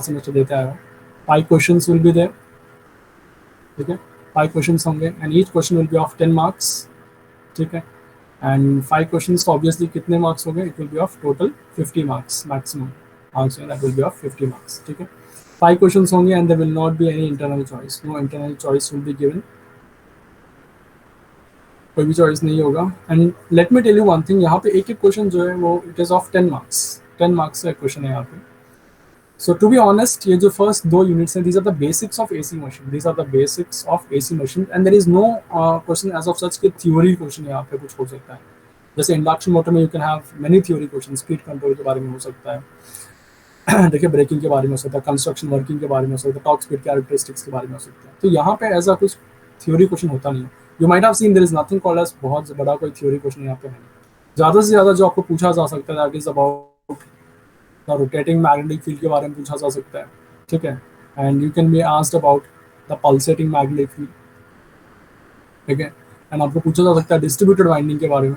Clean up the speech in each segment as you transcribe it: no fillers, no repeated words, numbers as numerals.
Semester देते आया हूँ. 5 क्वेश्चंस विल बी देयर. ठीक है, 5 क्वेश्चंस होंगे and each question will be of 10 marks. ठीक है, एंड 5 क्वेश्चंस तो ऑब्वियसली कितने मार्क्स हो गए, it will be of total 50 marks maximum answer, that will be of 50 marks. ठीक है, 5 क्वेश्चंस होंगे and there will not be any internal choice. No internal choice will be given. कोई भी choice नहीं होगा. And let me tell you one thing, यहाँ पे एक एक क्वेश्चन जो है वो it is of 10 marks. 10 marks का क्वेश्चन है यहाँ पे. सो टू बी ऑनेस्ट, ये जो फर्स्ट 2 यूनिट्स हैं, these are the basics of AC machine. These are the basics of AC machine and there is no question as of such के theory question यहाँ पे कुछ हो सकता है. जैसे इंडक्शन मोटर में you can have many theory question. Speed control के बारे में हो सकता है, देखिए ब्रेकिंग के बारे में हो सकता है, कंस्ट्रक्शन वर्किंग के बारे में हो सकता है, टॉर्क स्पीड कैरेक्टरिस्टिक्स के बारे में हो सकता है. तो यहाँ पे ऐसा कुछ थ्योरी क्वेश्चन होता नहीं है. You might have seen there is nothing called as बहुत बड़ा कोई थ्योरी क्वेश्चन यहाँ पे है. ज़्यादा से ज़्यादा जो आपको पूछा जा सकता है that is about the rotating magnetic field के बारे में पूछा जा सकता है. ठीक है, and you can be asked about the pulsating magnetic field. ठीक है, एंड आपको पूछा जा सकता है डिस्ट्रीब्यूटेड वाइंडिंग के बारे में.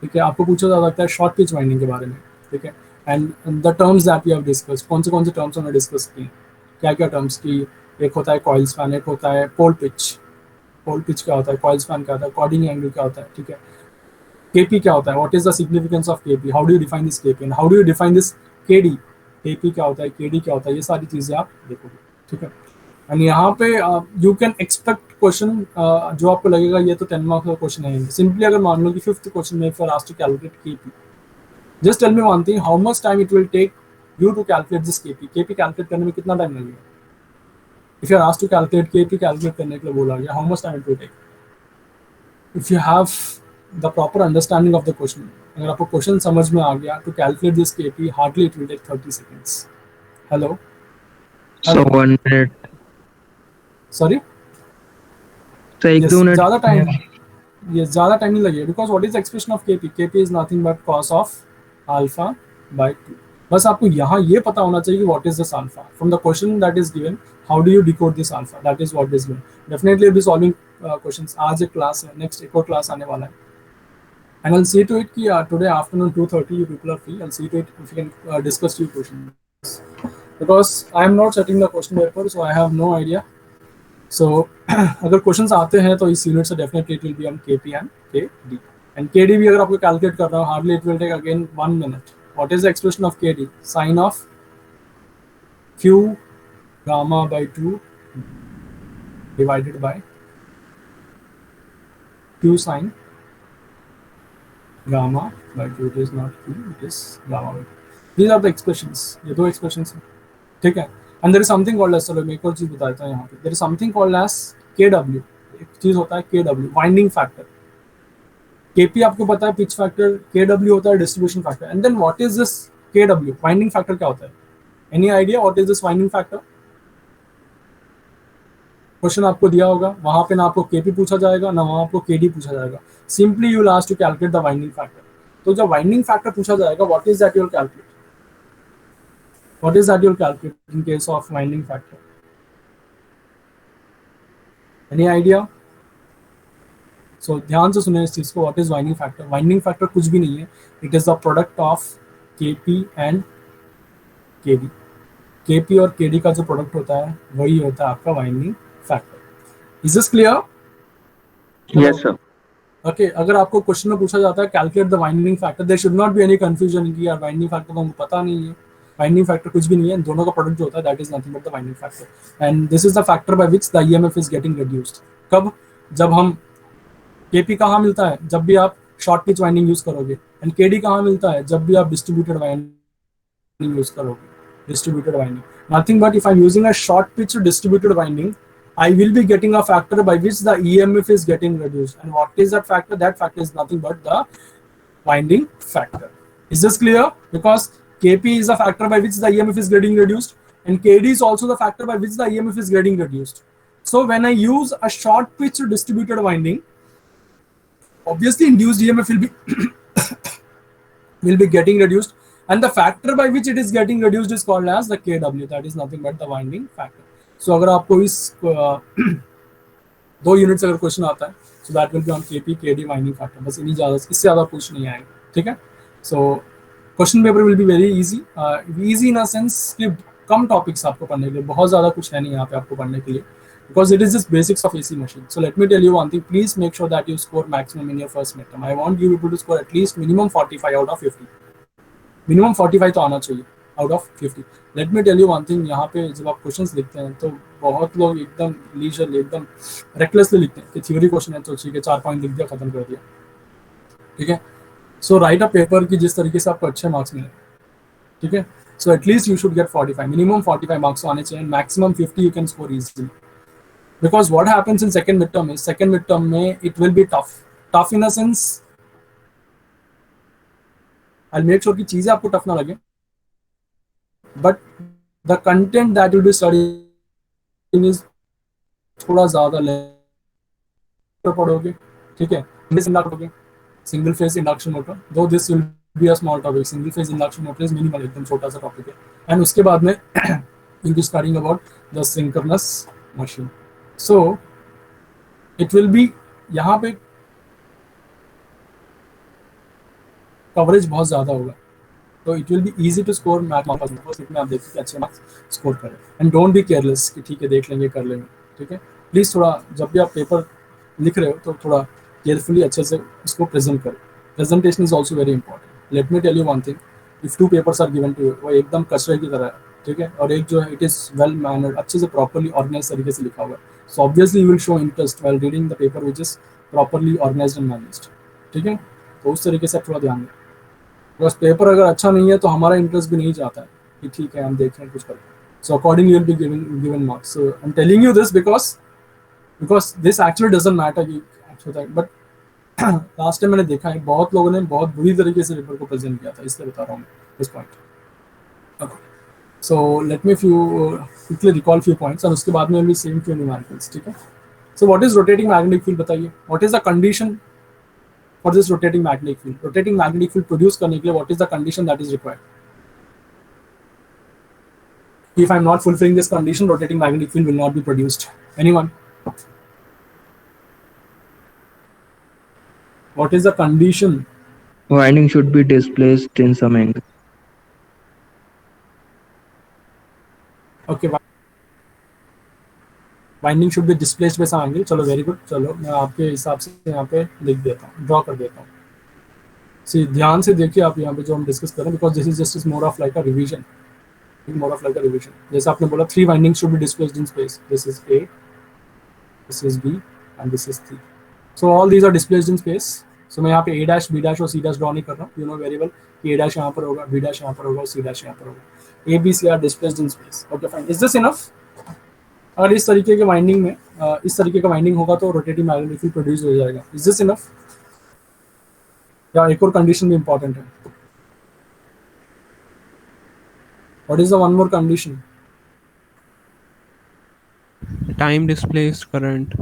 ठीक है, आपको पूछा जा सकता है शॉर्ट पिच वाइंडिंग के बारे में. ठीक है, and the terms that we have discuss, कौन से टर्म्स हमने डिस्कस किए, क्या क्या टर्म्स की. एक होता है कॉइल स्पैन, एक होता है पोल पिच. पोल पिच क्या होता है, कॉइल स्पैन क्या होता है, कॉर्डिंग एंगल क्या होता है. ठीक है, केपी क्या होता है, what is the significance of KP, how do you define this KP and how do you define this KD. KP क्या होता है, केडी क्या होता है, ये सारी चीज़ें आप देखोगे. ठीक है, एंड यहाँ पे यू कैन एक्सपेक्ट क्वेश्चन जो आपको लगेगा ये तो 10 मार्क्स का क्वेश्चन है. सिंपली अगर मान लो कि 5th क्वेश्चन में for asked to calculate KP, just tell me one thing, how much time it will take you to calculate this KP. KP calculate करने में कितना टाइम लगेगा. If you are asked to calculate KP, calculate करने के लिए बोला गया, how much time it will take. If you have the proper understanding of the question, अगर आपको क्वेश्चन समझ में आ गया, to calculate this KP hardly it will take 30 seconds. Hello, So 1 minute. Sorry, So 1-2 minute. ज़्यादा time, ये ज़्यादा time नहीं लगेगा. Because what is expression of KP, KP is nothing but cos of alpha by 2. बस आपको यहाँ ये पता होना चाहिए कि what is this alpha from the question that is given. How do you decode this alpha, that is what is given. Definitely be solving questions. आज एक क्लास है, नेक्स्ट एक और क्लास आने वाला है. And I see to it कि today afternoon 2:30 you people are free. I'll see to it if you can discuss few questions, because I am not setting the question paper, so I have no idea. So अगर questions आते हैं तो इस unit से definitely it will be on KP and KD. And KD भी अगर आपको calculate कर रहा हो, hardly it will take again 1 minute. What is the expression of KD, sine of Q gamma by 2 divided by Q sine gamma by 2. It is not q, it is gamma by 2. These are the expressions. ये दो expressions हैं. ठीक है, and there is something called as, चलो मैं एक और चीज़ बताता हूँ यहाँ पे. There is something called as KW. एक चीज़ होता है KW, winding factor. KP आपको पता है पिच फैक्टर, KW होता है distribution factor. And then what is this KW, winding factor क्या होता है. Any idea what is this winding factor. Question आपको दिया होगा, वहां पे ना आपको केपी पूछा जाएगा ना वहां आपको केडी पूछा जाएगा. Simply you will ask to calculate the winding factor. तो जब वाइंडिंग फैक्टर पूछा जाएगा, what is that you will calculate, what is that you will calculate in case of winding factor. Any idea. So ध्यान से सुने इस चीज को. What is winding factor. Winding factor कुछ भी नहीं है, it is the product of KP and KD. KP और केडी का जो प्रोडक्ट होता है वही होता है आपका winding factor. Is this clear. Yes sir. Okay, अगर आपको क्वेश्चन में पूछा जाता है calculate the winding factor, there should not be any confusion कि यार वाइंडिंग फैक्टर तो हमको पता नहीं है. वाइंडिंग फैक्टर कुछ भी नहीं है, दोनों का प्रोडक्ट जो होता है that is nothing but the winding factor. And this is the factor by which the EMF is getting reduced. कब, जब हम केपी कहाँ मिलता है, जब भी आप शॉर्ट पिच वाइंडिंग यूज करोगे. एंड केडी कहाँ मिलता है, जब भी आप डिस्ट्रीब्यूटेड वाइंडिंग यूज करोगे. Distributed winding, nothing but if I'm using a short pitch distributed winding, I will be getting a factor by which the EMF is getting reduced. And what is that factor? That factor is nothing but the winding factor. Is this clear? Because KP is a factor by which the EMF is getting reduced, and KD is also the factor by which the EMF is getting reduced. So when I use a short pitch distributed winding, obviously induced EMF will be getting reduced, and the factor by which it is getting reduced is called as the KW. That is nothing but the winding factor. So अगर आपको इस 2 units अगर question आता है, so that will be on KP KD winding factor. बस इन्हीं ज़्यादा, इससे ज़्यादा कुछ नहीं आएगा. ठीक है, so question paper will be very easy. Easy in a sense कि कम टॉपिक्स आपको पढ़ने के लिए, बहुत ज़्यादा कुछ है नहीं यहाँ पे आपको पढ़ने के लिए, because it is just basics of AC machine. So let me tell you one thing, please make sure that you score maximum in your first midterm. I want you people to score at least minimum 45 out of 50. Minimum 45 तो आना चाहिए out of 50. Let me tell you one thing, यहाँ पे जब आप questions लिखते हैं तो बहुत लोग एकदम लीजरली, एकदम रेकलेसली लिखते हैं कि थ्योरी क्वेश्चन है तो ठीक है 4 पॉइंट लिख दिया, खत्म कर दिया, ठीक है. सो राइट अ पेपर की जिस तरीके से आपको अच्छे मार्क्स मिले, ठीक है. So at least you should get 45, minimum 45 marks आने चाहिए, maximum 50 you can score easily. Because what happens in second midterm is, second midterm में it will be tough in a sense, I'll make sure कि चीजें आपको tough ना लगे, but the content that you'll be studying is थोड़ा ज्यादा letter पढ़ोगे, ठीक है. पढ़ोगे सिंगल फेज इंडक्शन मोटर, दो this will be a small topic. Single phase induction motor is minimal, एकदम छोटा सा टॉपिक है. एंड उसके बाद में you'll be studying about the synchronous machine. So it will be, यहाँ पे कवरेज बहुत ज़्यादा होगा, तो it will be easy to score maths में. आप देखिए कि अच्छे मार्क्स स्कोर करें, एंड डोंट बी केयरलेस कि ठीक है देख लेंगे कर लेंगे, ठीक है. प्लीज़ थोड़ा जब भी आप पेपर लिख रहे हो तो थोड़ा केयरफुली अच्छे से उसको प्रेजेंट करें. Presentation is also very important. Let me tell you one thing, if 2 papers are given to you, वो एकदम कचरे की तरह है, ठीक है, और एक जो है इट इज़ वेल मैनर्ड, अच्छे से प्रॉपरली ऑर्गेनाइज तरीके से लिखा हुआ है. So obviously you will show interest while reading the paper which is properly organised and managed, ठीक है. तो उस तरीके से थोड़ा ध्यान दें. बस पेपर अगर अच्छा नहीं है तो हमारा इंटरेस्ट भी नहीं जाता है कि ठीक है हम देख रहे हैं कुछ करें. So accordingly will be given marks. So I am telling you this because this actually doesn't matter कि अच्छा था, बट लास्ट टाइम मैंने देखा है बहुत लोगों ने बहुत बुरी तरीके से पेपर को प्रेजेंट किया था, इसलिए बता रहा हूँ this point. So let me quickly recall few points और उसके बाद में भी सेम फ्यू न्यूमेरिकल्स, ठीक है. So what is rotating magnetic field, बताइए what is the condition for this rotating magnetic field. Rotating magnetic field produce करने के लिए what is the condition that is required? If I am not fulfilling this condition, rotating magnetic field will not be produced. Anyone? What is the condition? Winding should be displaced in some angle. Okay, winding should be displaced by some angle. चलो very good. चलो मैं आपके हिसाब से यहाँ पे लिख देता हूँ, ड्रॉ कर देता हूँ. सी ध्यान से देखिए आप यहाँ पे जो हम डिस्कस कर रहे हैं, because this is just more of like a revision, more of like a revision. जैसे आपने बोला 3 windings should be displaced in space. This is A, this is B and this is C. So all these are displaced in space. So मैं यहाँ पे A dash B dash और C dash draw नहीं कर रहा हूँ. You know very well कि A dash यहाँ पर होगा, B डैश यहाँ पर होगा और C डैश यहाँ पर होगा. A B C are displaced in space. Okay fine. Is this enough? अगर इस तरीके के वाइंडिंग में इस तरीके का वाइंडिंग होगा तो रोटेटिंग मैग्नेटिक फील्ड प्रोड्यूस हो जाएगा. Is this enough? या एक और कंडीशन भी इंपॉर्टेंट है. What is the one more condition? Time displaced current.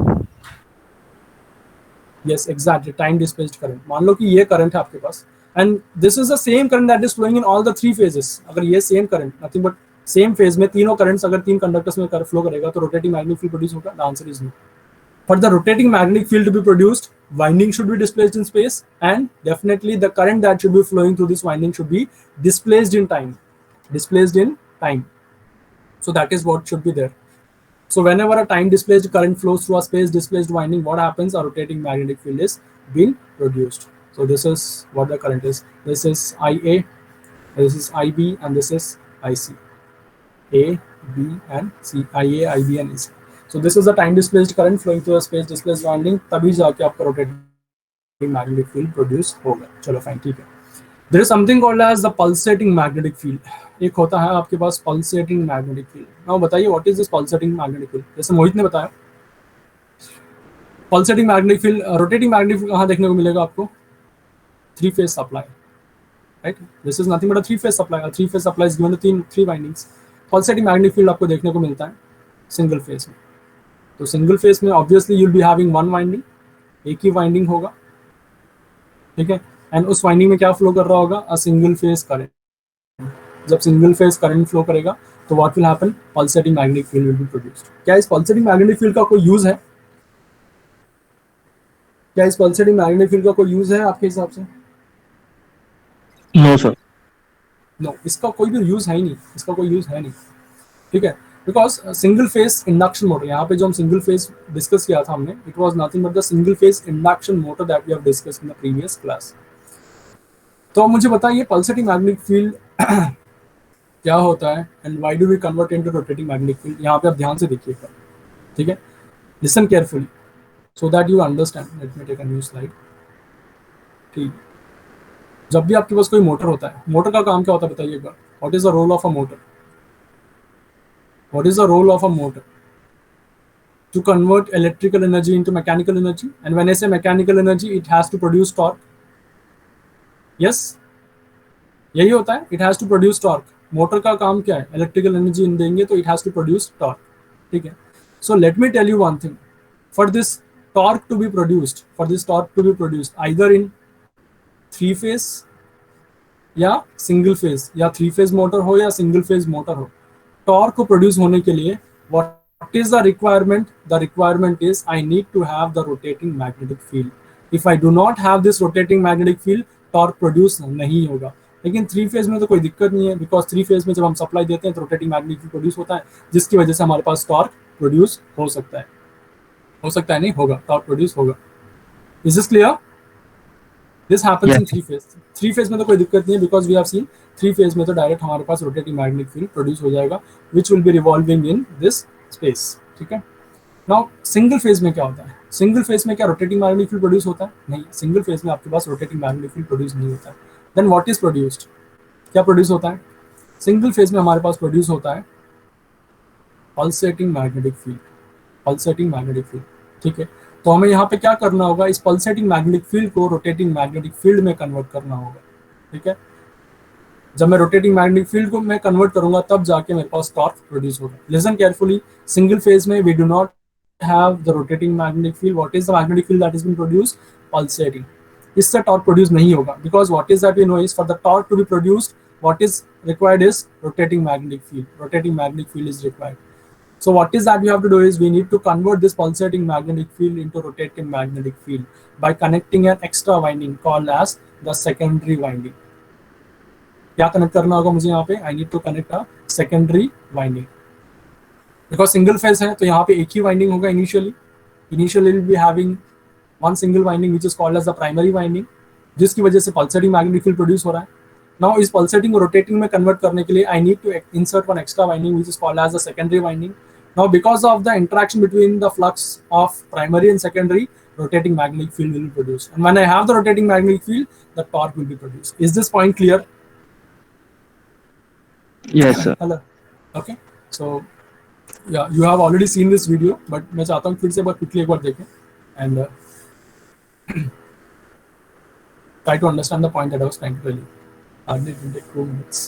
Yes exactly, time displaced current. मान लो कि ये करंट है आपके पास and this is the same current that is flowing in all the 3 phases. अगर ये same current, nothing but same phase में तीनों करंट्स अगर 3 कंडक्टर्स में फ्लो करेगा तो रोटेटिंग मैग्नेटिक फील्ड प्रोड्यूस होगा. The answer is no. For the rotating magnetic field to be produced, winding should be displaced in space, and definitely the current that should be flowing through this winding should be displaced in time. Displaced in time. So that is what should be there. So whenever a time displaced current flows through a space displaced winding, what happens? A rotating magnetic field is being produced. So this is what the current is. This is IA, this is IB, and this is IC. A, B, and C. IA, IB, and AC. So this is the time displaced current flowing through a space displaced winding. तभी जाके आपका rotating magnetic field produce होगा. चलो fine, ठीक है. There is something called as the pulsating magnetic field. एक होता है आपके पास pulsating magnetic field. now बताइए what is this pulsating magnetic field? जैसे मोहित ने बताया pulsating magnetic field, rotating magnetic field कहाँ देखने को मिलेगा आपको? 3 phase supply, right? This is nothing but a 3 phase supply. A 3 phase supply is given to 3 windings. Pulsating magnetic field आपको देखने को मिलता है सिंगल फेज में. तो सिंगल फेज में obviously you will be having one winding, एक ही winding होगा, ठीक है. एंड उस वाइंडिंग में क्या फ्लो कर रहा होगा? अ सिंगल फेज करंट. जब सिंगल फेज करंट फ्लो करेगा तो what will happen? Pulsating magnetic field will be produced. क्या इस पल्सेटिंग मैग्नेटिक फील्ड का कोई यूज है? क्या इस पल्सेटिंग मैग्नेटिक फील्ड का कोई यूज है आपके हिसाब से? No, sir. नो, इसका कोई भी यूज है ही नहीं. इसका कोई यूज है नहीं. ठीक है, because single phase induction motor, यहाँ पे जो हम सिंगल फेस डिस्कस किया था हमने, it was nothing but the single phase induction motor that we have discussed in the previous class. तो अब मुझे बताइए पल्सेटिंग मैग्नेटिक फील्ड क्या होता है and why do we convert into rotating magnetic field. यहाँ पे आप ध्यान से देखिएगा, ठीक है, listen carefully so that you understand. Let me take a new slide. ठीक, जब भी आपके पास कोई मोटर होता है, मोटर का काम क्या होता है बताइएगा, what is the role of a motor, what is the role of a motor, to convert electrical energy into mechanical energy, and when I say mechanical energy it has to produce torque. Yes, यही होता है, it has to produce torque। Motor का काम क्या है, electrical energy देंगे तो it has to produce torque, ठीक है। So let me tell you one thing, for this torque to be produced, for this torque to be produced either in 3 phase या single phase, या 3 phase motor हो या single phase motor हो, torque को produce होने के लिए what is the requirement? The requirement is I need to have the rotating magnetic field. If I do not have this rotating magnetic field, torque produce नहीं होगा। लेकिन 3 phase में तो कोई दिक्कत नहीं है, बिकॉज 3 फेज में जब हम सप्लाई देते हैं तो रोटेटिंग मैग्नेटिक फील्ड प्रोड्यूस होता है, जिसकी वजह से हमारे पास टॉर्क प्रोड्यूस हो सकता है नहीं होगा, टॉर्क प्रोड्यूस होगा। Is this clear? This happens in 3 phase. 3 phase में तो कोई दिक्कत नहीं है, because we have seen 3 phase में तो डायरेक्ट हमारे पास रोटेटिंग मैग्नेटिक फील्ड प्रोड्यूस हो जाएगा, which will be revolving in this space, ठीक है। नाउ सिंगल फेज में क्या होता है, सिंगल फेज में क्या रोटेटिंग मैग्नेटिक फील्ड प्रोड्यूस होता है? नहीं, सिंगल फेज में आपके पास रोटेटिंग मैग्नेटिक फील्ड प्रोड्यूस नहीं होता है। देन व्हाट इज प्रोड्यूस्ड, क्या प्रोड्यूस होता है? सिंगल फेज में हमारे पास प्रोड्यूस होता है pulsating magnetic field, pulsating magnetic field, ठीक है। तो हमें यहाँ पे क्या करना होगा, इस पल्सेटिंग मैग्नेटिक फील्ड को रोटेटिंग मैग्नेटिक फील्ड में कन्वर्ट करना होगा, ठीक है। जब मैं रोटेटिंग मैग्नेटिक फील्ड को मैं कन्वर्ट करूंगा तब जाके मेरे पास टॉर्क प्रोड्यूस होगा। लिसन केयरफुली, सिंगल फेज में we do not have the rotating magnetic field. What is the magnetic field that is been produced? Pulsating. इससे टॉर्क प्रोड्यूस नहीं होगा, because what is that we know is for the torque to be produced what is required is rotating magnetic field, rotating magnetic field is required. So what is that we have to do is we need to convert this pulsating magnetic field into rotating magnetic field by connecting an extra winding called as the secondary winding. क्या connect करना होगा मुझे यहाँ पे? I need to connect a secondary winding. Because single phase है तो यहाँ पे एक ही winding होगा initially. Initially we'll be having one single winding which is called as the primary winding, जिसकी वजह से pulsating magnetic field produce हो रहा है। Now इस pulsating को rotating में convert करने के लिए I need to insert one extra winding which is called as the secondary winding. Now because of the interaction between the flux of primary and secondary, rotating magnetic field will be produced. And when I have the rotating magnetic field, the torque will be produced. Is this point clear? Yes, sir. Hello. Okay. So yeah, you have already seen this video, but मैं चाहता हूँ फिर से बहुत quickly एक बार देखें and try to understand the point that I was trying to tell you. Hardly it will take 2 minutes.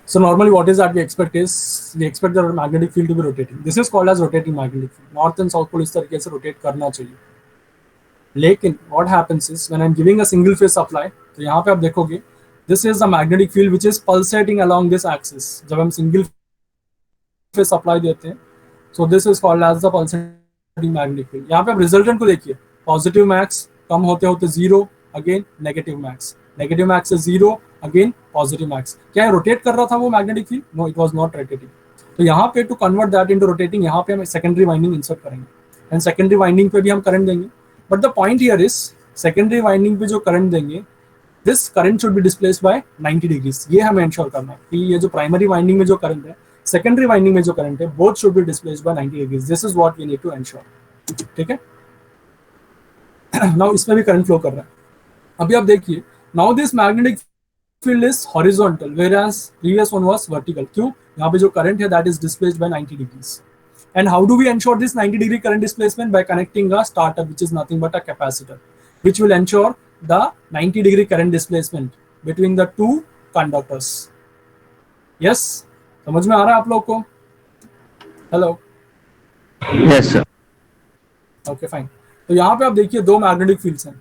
So normally what is that we expect the magnetic field to be rotating. This is called as rotating magnetic field. North and south pole इस तरीके से rotate करना चाहिए। लेकिन what happens is when I'm giving a single phase supply, तो यहाँ पे आप देखोगे this is the magnetic field which is pulsating along this axis. जब हम single phase supply देते हैं, so this is called as the pulsating magnetic field. यहाँ पे आप resultant को देखिए, positive max कम होते होते 0, again negative max, negative max is 0, again positive max. क्या रोटेट कर रहा था वो magnetic field? No, it was not rotating. तो यहाँ पे to convert that into rotating, यहाँ पे हम सेकेंडरी वाइंडिंग इंसर्ट करेंगे एंड सेकेंडरी वाइंडिंग पे भी हम करंट देंगे। But the point here is secondary winding पे जो करंट देंगे, this current should be displaced by 90 degrees. ये हमें इंश्योर करना है कि ये जो प्राइमरी वाइंडिंग में जो करंट है, सेकेंडरी वाइंडिंग में जो करंट है, both should be displaced by 90 degrees. This is what we need to ensure, ठीक है। नाउ इसमें भी करंट फ्लो कर रहा है। अभी आप देखिए, now this magnetic field is horizontal whereas previous one was vertical. क्यों? यहाँ पे जो current है that is displaced by 90 degrees. And how do we ensure this 90 degree current displacement? By connecting a starter which is nothing but a capacitor, which will ensure the 90 degree current displacement between the two conductors. Yes? समझ में आ रहा है आप लोग को? Hello? Yes, sir. Okay, fine. तो यहाँ पे आप देखिए दो मैग्नेटिक फील्ड्स हैं,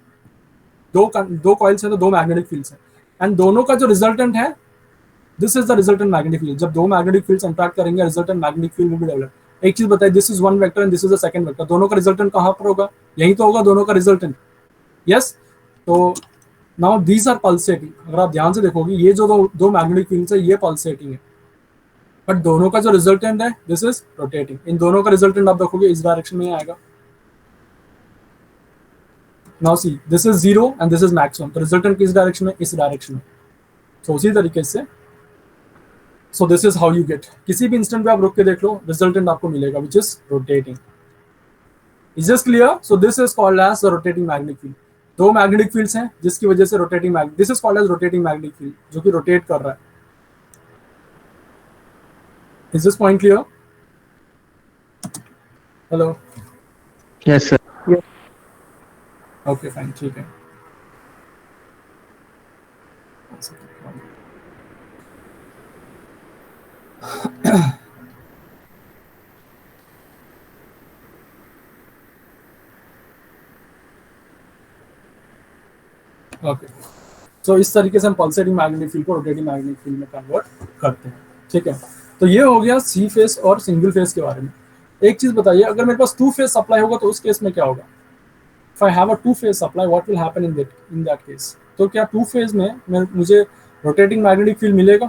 दो कॉइल्स हैं तो दो मैग्नेटिक फील्ड्स हैं, एंड दोनों का जो रिजल्टेंट है, this is the resultant magnetic field. जब दो मैग्नेटिक फील्ड्स इंटरैक्ट करेंगे, resultant magnetic field will be develop. एक चीज बताइए, this is one vector and this is the second vector, दोनों का रिजल्टेंट कहाँ पर होगा? यही तो होगा दोनों का रिजल्टेंट। यस, तो नाउ दीज आर पल्सेटिंग। अगर आप ध्यान से देखोगे ये जो दो मैग्नेटिक फील्ड्स है ये पल्सेटिंग है, बट दोनों का जो रिजल्टेंट है दिस इज रोटेटिंग। इन दोनों का रिजल्टेंट आप देखोगे इस डायरेक्शन में आएगा। Now see this is 0 and this is maximum, तो रिजल्टेंट किस डायरेक्शन में? इस डायरेक्शन में। तो उसी तरीके से सो this is how you get, किसी भी इंस्टेंट पे आप रुक के देख लो रिजल्टेंट आपको मिलेगा which is rotating. Is just clear? So this is called as the rotating magnetic field. दो मैग्नेटिक फील्ड्स हैं जिसकी वजह से rotating magnetic, this is called as rotating magnetic field, जो कि रोटेट कर रहा है। Is this point clear? Hello, Yes, sir. Okay fine, ठीक है। ओके, तो इस तरीके से हम पल्सेटिंग मैग्नेटिक फील्ड को रोटेटिंग मैग्नेटिक फील्ड में कन्वर्ट करते हैं। ठीक है, तो ये हो गया सी फेस और सिंगल फेस के बारे में। एक चीज बताइए, अगर मेरे पास टू फेस सप्लाई होगा तो उस केस में क्या होगा? If I have a two phase supply what will happen in that case? तो क्या टू फेज में मुझे रोटेटिंग मैग्नेटिक फील्ड मिलेगा?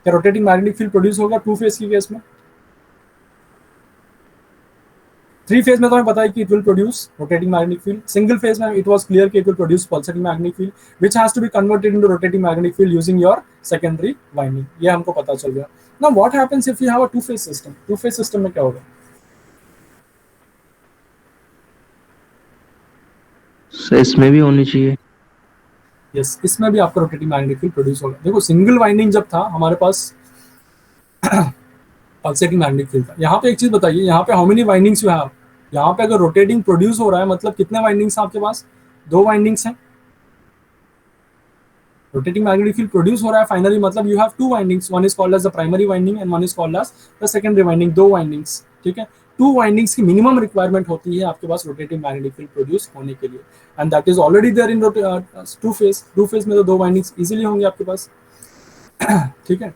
क्या रोटेटिंग मैग्नेटिक फील्ड प्रोड्यूस होगा टू फेज की केस में? थ्री फेज में तो हमें पता है कि it will produce rotating magnetic field. Single phase में इट वाज क्लियर कि it will produce pulsating magnetic field which has to be converted into rotating magnetic field using your secondary winding. ये हमको पता चल गया। Now what happens if you have a two phase system? To phase system में क्या होगा? So, इसमें भी होनी चाहिए। यस, इसमें भी आपका रोटेटिंग मैग्नेटिक फील्ड प्रोड्यूस होगा। देखो सिंगल वाइंडिंग जब था हमारे पास पल्सेटिंग मैग्नेटिक फील्ड था। यहाँ पे एक चीज बताइए, यहाँ पे how many windings you have? यहाँ पे अगर रोटेटिंग प्रोड्यूस हो रहा है मतलब कितने वाइंडिंग्स हैं आपके पास? दो वाइंडिंग्स हैं। रोटेटिंग मैग्नेटिक फील्ड प्रोड्यूस हो रहा है फाइनली, मतलब you have two windings, one is called as the primary winding and one is called as the secondary winding. दो वाइंडिंग्स, ठीक है। टू वाइंडिंग्स की मिनिमम रिक्वायरमेंट होती है आपके पास रोटेटिंग मैग्नेटिक फील्ड प्रोड्यूस होने के लिए, and that is already there in two phase. Two phase में तो दो वाइंडिंग्स इजीली होंगे आपके पास। ठीक है,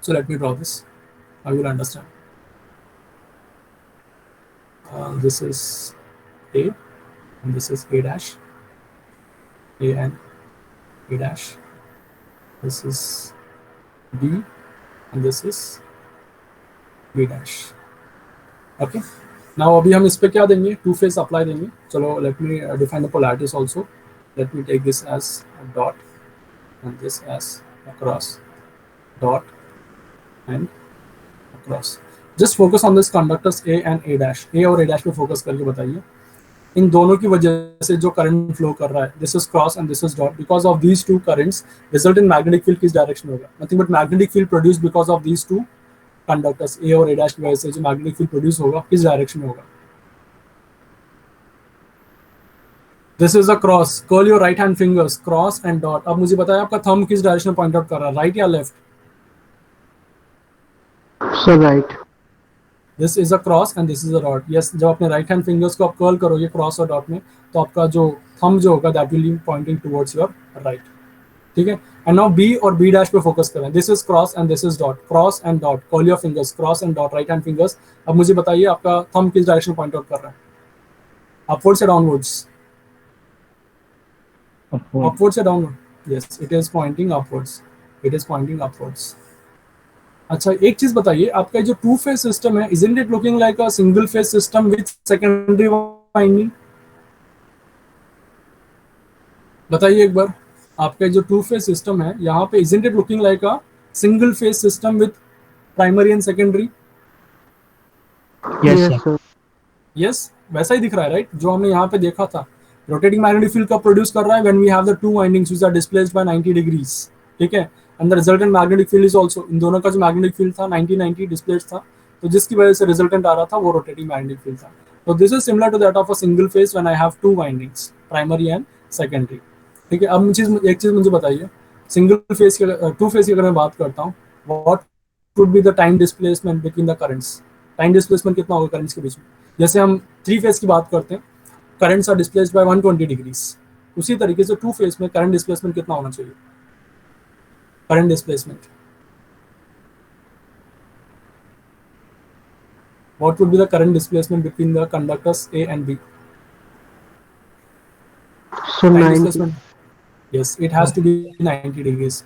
so let me draw this, I will understand. This is A and this is A dash, A and A dash. This is B and this is B dash. Okay. Now अभी हम इस पे क्या देंगे? टू फेज अप्लाई देंगे। चलो let me define the polarities also. Let me take this as a dot and this as a cross, dot and a cross. Just focus on this conductors A and A dash. A और A dash पे focus करके बताइए इन दोनों की वजह से जो current flow कर रहा है, this is cross and this is dot, because of these two currents result in magnetic field किस डायरेक्शन में होगा? Nothing but magnetic field produce because of these two conductors A और ए डैश की वजह से जो मैग्नेटिक फील्ड प्रोड्यूस होगा किस डायरेक्शन में होगा? This is a cross. Curl your right hand fingers, cross and dot. अब मुझे बताया आपका थंब किस डायरेक्शन में पॉइंट आउट कर रहा है, राइट या left? So right. This is a cross and this is a dot. Yes, जब अपने राइट हैंड फिंगर्स को आप कर्ल करोगे क्रॉस और डॉट में, तो आपका जो थंब जो होगा that will B pointing towards your right. ठीक है, एंड नाउ बी और बी डैश पे फोकस करें। This is cross and this is dot, cross and dot, curl your fingers, cross and dot, right hand fingers. अब मुझे बताइए आपका thumb किस डायरेक्शन पॉइंट आउट कर रहा है, अपवर्ड्स या डाउनवर्ड्स? अपवर्ड्स या downward? Yes, it is pointing upwards, it is pointing upwards. अच्छा, एक चीज बताइए, आपका जो टू फेज सिस्टम है, isn't it looking like a single phase system with secondary winding? बताइए एक बार, आपका जो टू फेज सिस्टम है यहाँ पे isn't it looking like a single phase system with primary and secondary? Yes, sir. Yes, वैसा ही दिख रहा है राइट, जो हमने यहाँ पे देखा था। रोटेटिंग मैग्नेटिक फील्ड कब प्रोड्यूस कर रहा है? When we have the two windings which are displaced by 90 degrees. ठीक है, and the resultant magnetic field is also, इन दोनों का जो मैग्नेटिक फील्ड था 90 डिस्प्लेस्ड था, तो जिसकी वजह से रिजल्टेंट आ रहा था वो रोटेटिंग मैग्नेटिक फील्ड था। तो this is similar to that of a single phase when I have two windings, primary and secondary. ठीक है, अब एक चीज मुझे बताइए, सिंगल फेज की, टू फेज की अगर मैं बात करता हूँ, what would be the time displacement between the currents? Time displacement कितना होगा करंट्स के बीच में? जैसे हम थ्री फेज की बात करते हैं, currents are displaced by 120 degrees, उसी तरीके से टू फेज में करंट डिस्प्लेसमेंट कितना होना चाहिए? Current displacement what would be the current displacement between the conductors A and B? So Current 90. displacement, yes, it has to be 90 degrees.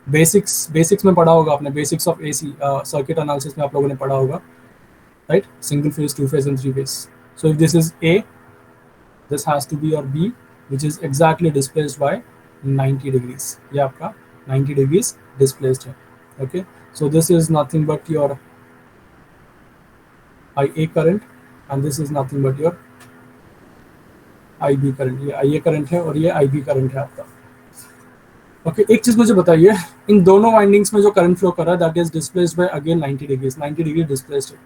Basics में पढ़ा होगा आपने, basics of AC circuit analysis में आप लोगों ने पढ़ा होगा, right? Single phase, two phase and three phase. So if this is a, this has to be your B, which is exactly displaced by 90 degrees. ये आपका 90 degrees displaced है. Okay, so this is nothing but your IA current and this is nothing but your IB current. ये IA current है और ये IB current है आपका. Okay, एक चीज मुझे बताइए, इन दोनों वाइंडिंग्स में जो करंट फ्लो कर रहा है that is displaced by again 90 degrees. 90 degree displaced है.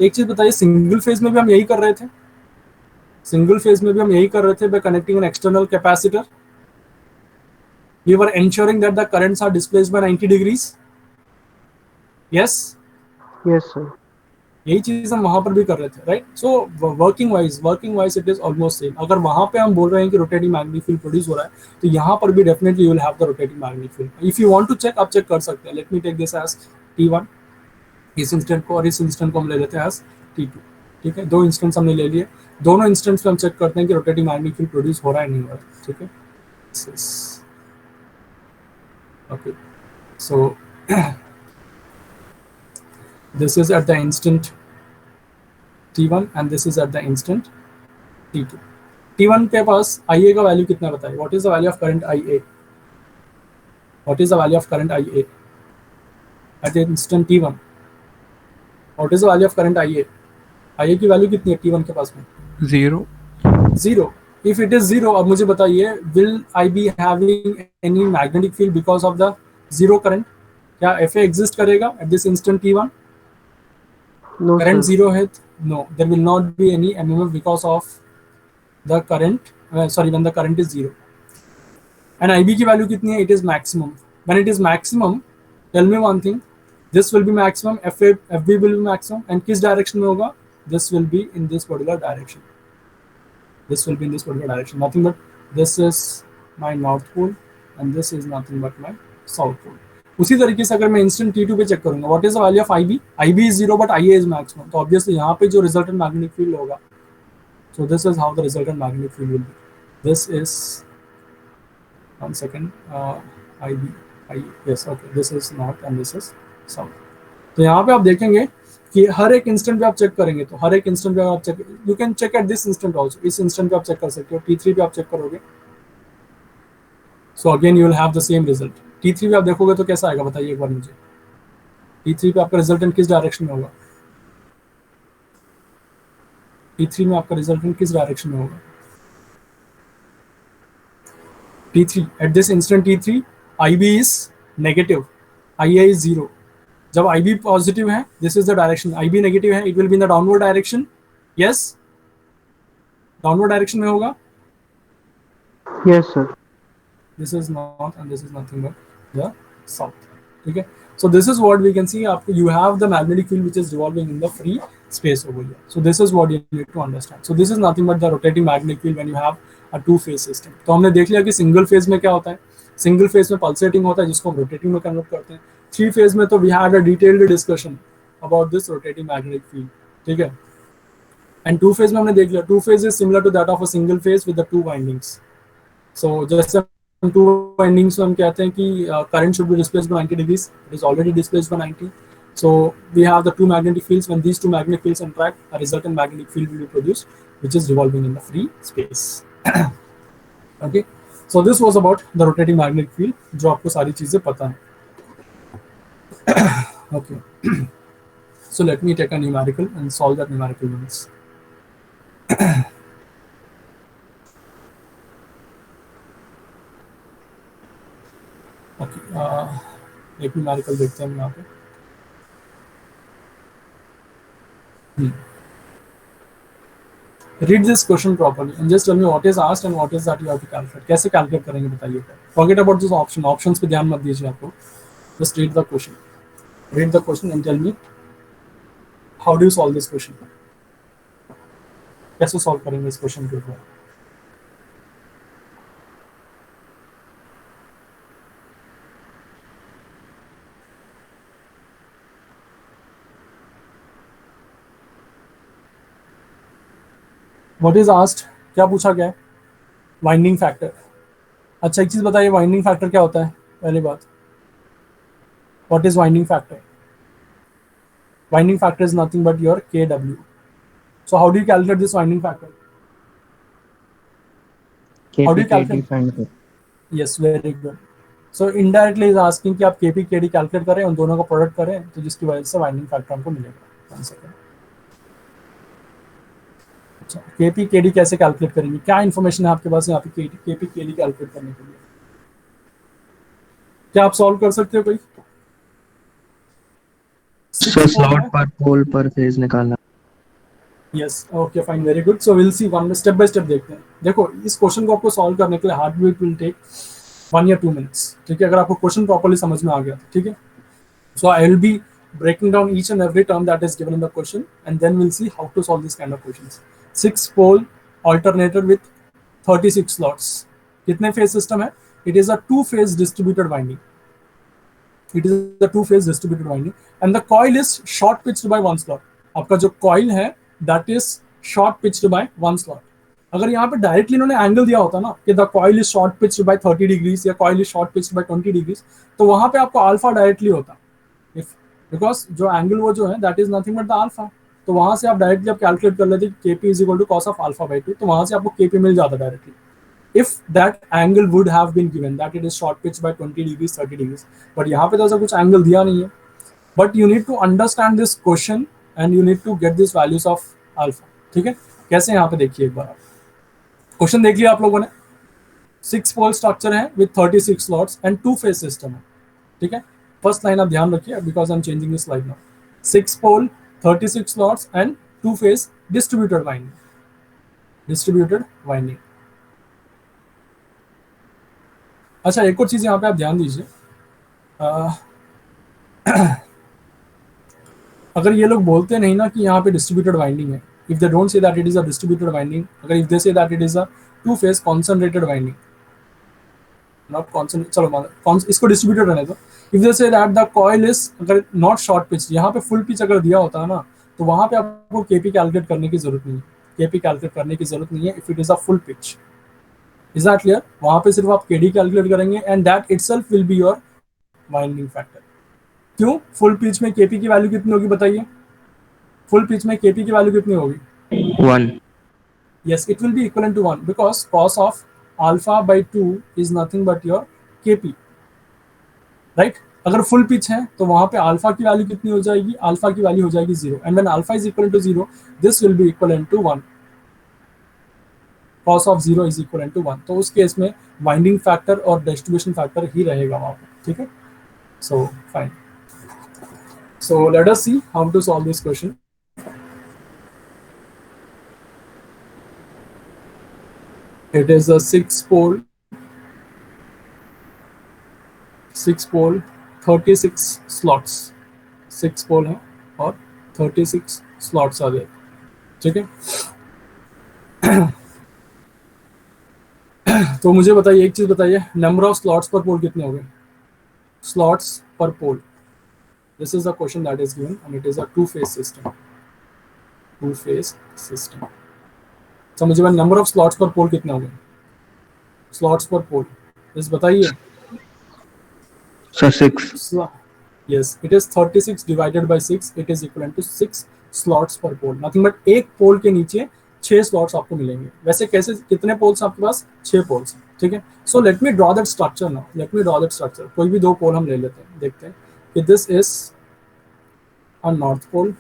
एक चीज बताइए, सिंगल फेज में भी हम यही कर रहे थे. सिंगल फेज में भी हम यही कर रहे थे bye connecting an external capacitor. We were ensuring that the currents are displaced by 90 degrees. Yes, Yes, sir. यही चीज हम वहां पर भी कर रहे थे, right? So working wise it is almost same. अगर वहां पे हम बोल रहे हैं कि रोटेटिंग मैग्नेटिक फील्ड प्रोड्यूस हो रहा है, तो यहाँ पर भी definitely you will have the rotating magnetic field. If you want to check, आप चेक कर सकते हैं. Let me take this as T1, इस इंस्टेंट को, और इस इंस्टेंट को हम ले लेते हैं एज T2. ठीक है, दो इंस्टेंट्स हमने ले लिए. दोनों इंस्टेंट्स में हम चेक करते हैं कि रोटेटिंग मैग्नेटिक फील्ड प्रोड्यूस हो रहा है नहीं हो रहा है. ठीक है, okay, so this is at the instant T1 and this is at the instant T2. T1 के पास IA का वैल्यू कितना बताइए? What is the value of current IA? What is the value of current IA at the instant T1? What is the value of current IA? IA की value कितनी है T1 के पास में? 0. 0. If it is 0, अब मुझे बताइए, will I be having any magnetic field because of the zero current? क्या FA exist करेगा at this instant T1? No, Current sir. 0 है, no, there will not be any MMF because of the current, when the current is 0. And IB की value कितनी है? It is maximum. When it is maximum, tell me one thing, this will be maximum, FB will be maximum, and किस direction में होगा? This will be in this particular direction. This will be in this particular direction. Nothing but this is my north pole and this is nothing but my south pole. उसी तरीके से अगर मैं instant T2 पे check करूंगा, what is the value of IB? IB is 0 but IA is maximum. तो obviously यहाँ पे जो रिजल्टेंट मैग्नेटिक फील्ड होगा, so this is how the resultant magnetic field will be. This is, one second, IB, yes, okay, this is north and this is south. तो यहाँ पे आप देखेंगे कि हर एक इंस्टेंट पे आप चेक करेंगे, तो हर एक इंस्टेंट पे आप check, you can check at this instant also. इस इंस्टेंट पे आप चेक कर सकते हो. T3 पे आप चेक करोगे, so again you will have the same result. T3 पे आप देखोगे तो कैसा आएगा बताइए एक बार मुझे. T3 पे आपका रिजल्टेंट किस डायरेक्शन में होगा? T3 में आपका रिजल्टेंट किस डायरेक्शन में होगा? T3 at this instant T3, IB is negative, IA is 0. जब IB पॉजिटिव है, this is the direction. IB negative है, it will be in the downward direction. Yes, downward direction में होगा. Yes, sir. This is north and this is nothing but the south. ठीक है, so this is what we can see. आपको, you have the magnetic field which is revolving in the free space over here. So this is what you need to understand. So this is nothing but the rotating magnetic field when you have a two phase system. तो हमने देख लिया कि single phase में क्या होता है. Single phase में पल्सेटिंग होता है जिसको हम रोटेटिंग में कन्वर्ट करते हैं. थ्री फेज में तो we had a detailed discussion about this rotating magnetic field. ठीक है, एंड टू फेज में हमने देख लिया, two phase is similar to that of a single phase with the two windings. So जैसे टू वाइंडिंग्स में हम कहते हैं कि current should be displaced by 90 degrees, it is already displaced by 90. So we have the two magnetic fields. When these two magnetic fields interact, a resultant magnetic field will be produced, which is revolving in the free space. Okay, so this was about the rotating magnetic field, जो आपको सारी चीजें पता है. Okay, so let me take a numerical and solve that numerical ones. Okay, एक numerical देखते हैं हम यहाँ पे. Read this question properly and just tell me what is asked and what is that you have to calculate. कैसे calculate करेंगे बताइए. Forget about this option. Options पे ध्यान मत दीजिए आपको. Just read the question. Read the question and tell me how do you solve this question. कैसे solve करेंगे इस question के ऊपर. व्हाट इज आस्क्ड, क्या पूछा गया है? Winding factor. अच्छा एक चीज बताइए, वाइंडिंग फैक्टर क्या होता है? पहली बात, what is winding factor? Winding factor is nothing but your KW. So how do you calculate this winding factor? How do you KPKD calculate? Find कर। Yes, very good. So indirectly is asking कि आप KP KD calculate करें, उन दोनों का product करें, तो जिसकी वजह से वाइंडिंग फैक्टर हमको मिलेगा. 1 सेकंड. अच्छा, KP KD कैसे कैलकुलेट करेंगे? क्या इन्फॉर्मेशन है आपके पास यहाँ पे KP KD कैलकुलेट करने के लिए? क्या आप सॉल्व कर सकते हो कोई? सर 6 पोल स्लॉट है. पर पोल पर फेज निकालना। Yes, okay fine, very good. So will see one step by step देखते हैं. देखो इस क्वेश्चन को आपको सॉल्व करने के लिए हार्डली इट विल टेक 1 या 2 मिनट्स. ठीक है, अगर आपको क्वेश्चन प्रॉपर्ली समझ में आ गया तो. ठीक है, so I will be breaking down each and every term that is given in the question, and then we'll see how to solve this kind of questions. 6 pole alternator with 36 slots. कितने phase system है? It is a 2-phase distributed winding. It is a 2-phase distributed winding, and the coil is short pitched by 1 slot. आपका जो coil है that is short pitched by 1 slot. अगर यहाँ पे directly इन्होंने angle दिया होता ना कि the coil is short pitched by 30 degrees या coil is short pitched by 20 degrees, तो वहां पे आपको अल्फा डायरेक्टली होता. इफ बिकॉज जो एंगल वो जो है that is nothing but the alpha, तो वहां से आप डायरेक्टली आप कैलकुलेट कर लेते KP is equal to cos of alpha by 2, तो वहां से आपको KP मिल जाता directly. If that angle would have been given that it is short pitch by 20 degrees 30 degrees, but यहाँ पे तो ऐसा कुछ एंगल दिया नहीं है. But you need to understand this question and you need to get this values of alpha. ठीक है, कैसे यहाँ पे देखिए एक बार. क्वेश्चन देख लिया आप लोगों ने. 6 पोल स्ट्रक्चर है with 36 slots and two phase system है. ठीक है, फर्स्ट लाइन आप ध्यान रखिए because I am changing this slide now. 6 pole 36 slots and two phase distributed winding. Distributed winding. अच्छा एक और चीज यहाँ पे आप ध्यान दीजिए. अगर ये लोग बोलते नहीं ना कि यहाँ पे डिस्ट्रीब्यूटेड वाइंडिंग है, if they don't say that it is a distributed winding, अगर if they say that it is a two phase concentrated winding, not concentrate, चलो इसको डिस्ट्रीब्यूटेड रहने दो. If they say that the coil is अगर not short pitch, यहाँ पे full pitch अगर दिया होता है ना, तो वहां पे आपको KP कैलकुलेट करने की जरूरत नहीं है. KP कैलकुलेट करने की जरूरत नहीं है if it is a full pitch. Is that clear? वहां पे सिर्फ आप KD कैलकुलेट करेंगे and that itself will be your winding factor. क्यों? फुल पिच में KP की वैल्यू कितनी होगी बताइए? फुल पिच में KP की वैल्यू कितनी होगी? 1. Yes, it will be equivalent to 1 because cos of alpha by 2 is nothing but your KP, right? अगर फुल पिच है तो वहां पे अल्फा की वैल्यू कितनी हो जाएगी? अल्फा की वैल्यू हो जाएगी 0, and when alpha is equal to 0 this will be equivalent to 1. cos of 0 is equivalent to 1, तो उस केस में वाइंडिंग फैक्टर और डिस्ट्रीब्यूशन फैक्टर ही रहेगा वहां पे. ठीक है, so fine. So let us see how to solve this question. It is a 6 pole 36 slots. 6 pole है और 36 स्लॉट्स आ गए. ठीक है, तो मुझे बताइए एक चीज बताइए, नंबर ऑफ स्लॉट्स पर पोल कितने हो गए? Slots per pole. This is the question that is given and it is a two phase system. Two phase system. समझिए भाई, नंबर ऑफ स्लॉट्स पर पोल कितने हो गए? स्लॉट्स पर पोल इस बताइए. Sir 6. Yes, it is 36 divided by 6. It is equivalent to 6 slots per pole. Nothing but एक pole के नीचे 6 स्लॉट्स आपको मिलेंगे. वैसे कैसे, कितने पोल्स आपके पास? 6 पोल्स. ठीक है, so let me draw that structure now. Let me draw that structure. कोई भी 2 पोल हम ले लेते हैं, देखते हैं कि this is a north pole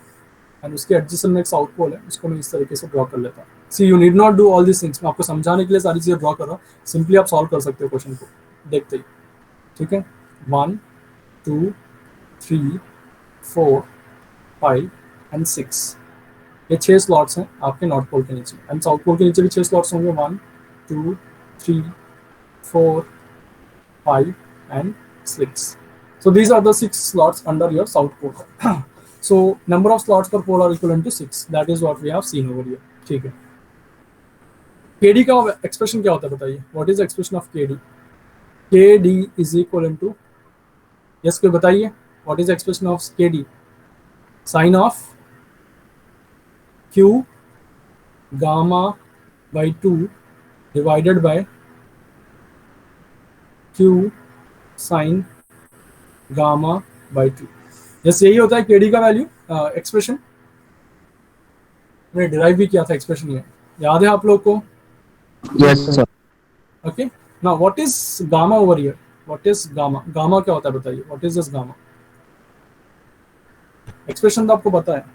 and उसके एडजेसेंट में एक साउथ पोल है. उसको मैं इस तरीके से ड्रॉ कर लेता हूँ. See you need not do all this things. मैं आपको समझाने के लिए सारी चीजें ड्रॉ कर रहा हूँ. सिंपली आप सॉल्व कर सकते हो क्वेश्चन को देखते ही. ठीक है, 1 2 3 4 5 एंड 6. ये 6 स्लॉट्स हैं आपके नॉर्थ पोल के नीचे, एंड साउथ पोल के नीचे भी 6 स्लॉट्स होंगे. 1 2 3 4 5 and 6. So these are the 6 slots under your south pole. So number of slots per pole are equivalent to 6. That is what we have seen over here. ठीक है, KD का expression क्या होता है बताइए? What is the expression of KD? KD is equivalent to, yes कोई बताइए, what is the expression of KD? Sine of Q gamma by 2 divided by q sin gamma by 2। जैसे यही होता है केडी का वैल्यू एक्सप्रेशन, मैंने derive भी किया था एक्सप्रेशन, ये याद है आप लोग को? Yes, sir. Okay, now what is gamma over here? What is gamma? Gamma क्या होता है बताइए, what is this gamma? Expression तो आपको पता है,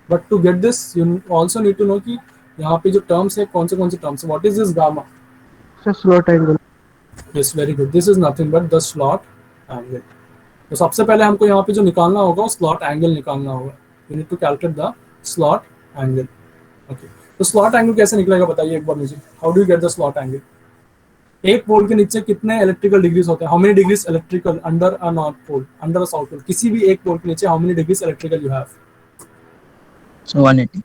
but to get this you also need to know कि यहाँ पे जो टर्म्स है कौन से टर्म्स है। What is this gamma? Sir, slot angle. Yes, very good, this is nothing but the slot angle. तो सबसे पहले हमको यहाँ पे जो निकालना होगा वो स्लॉट एंगल निकालना होगा। You need to calculate the slot angle. Okay, तो स्लॉट एंगल कैसे निकलेगा बताइए एक बार मुझे, how do you get the slot angle? एक पोल के नीचे कितने इलेक्ट्रिकल डिग्रीज होते हैं? How many degrees electrical under a north pole, under a south pole? किसी भी एक पोल के नीचे how many degrees electrical you have? So 180.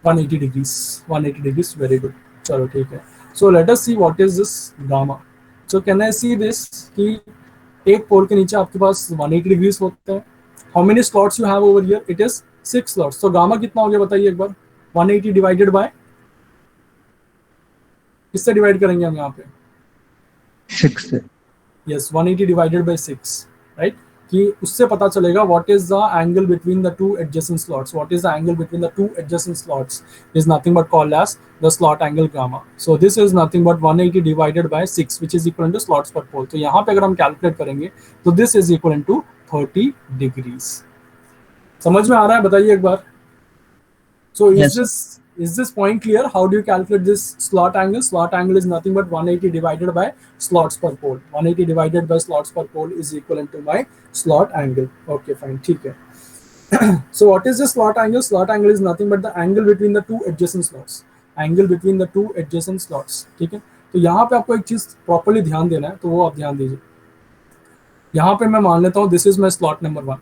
180 degrees. 180 degrees, very good. चलो ठीक है, सो let us see what is this gamma. So can I see this कि एक पोल के नीचे आपके पास 180 डिग्रीज होते हैं। How many slots you have over here? It is 6 slots. तो गामा कितना हो गया बताइए एक बार? 180 डिवाइडेड बाय, किससे डिवाइड करेंगे हम यहाँ पे? 6 से। Yes, 180 divided by 6, right? कि उससे पता चलेगा what is the angle between the two adjacent slots. What is the angle between the two adjacent slots is nothing but called as the slot angle gamma. So this is nothing but 180 divided by 6 which is equal to slots per pole. तो यहाँ पे अगर हम calculate करेंगे तो this is equal to 30 degrees. समझ में आ रहा है बताइए एक बार? So Yes, is this point clear? How do you calculate this slot angle? Slot angle is nothing but 180 divided by slots per pole. 180 divided by slots per pole is equivalent to my slot angle. Okay, fine. ठीक है. So what is the slot angle? Slot angle is nothing but the angle between the two adjacent slots. Angle between the two adjacent slots. ठीक है. तो यहाँ पे आपको एक चीज प्रॉपरली ध्यान देना है, तो वो आप ध्यान दीजिए। यहाँ पे मैं मान लेता हूँ this is my slot number 1,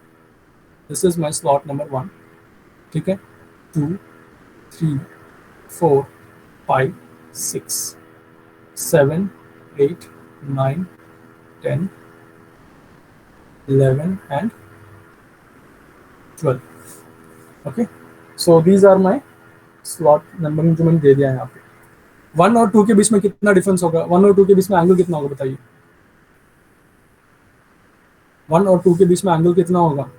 this is my slot number 1, ठीक है। 2, 3, 4, 5, 6, 7, 8, 9, 10, 11 and 12. Okay, so these are my slot numbering जो मैंने दे दिया है यहाँ पे। 1 और 2 के बीच में कितना डिफरेंस होगा? 1 और 2 के बीच में एंगल कितना होगा बताइए? 1 और 2 के बीच में एंगल कितना होगा?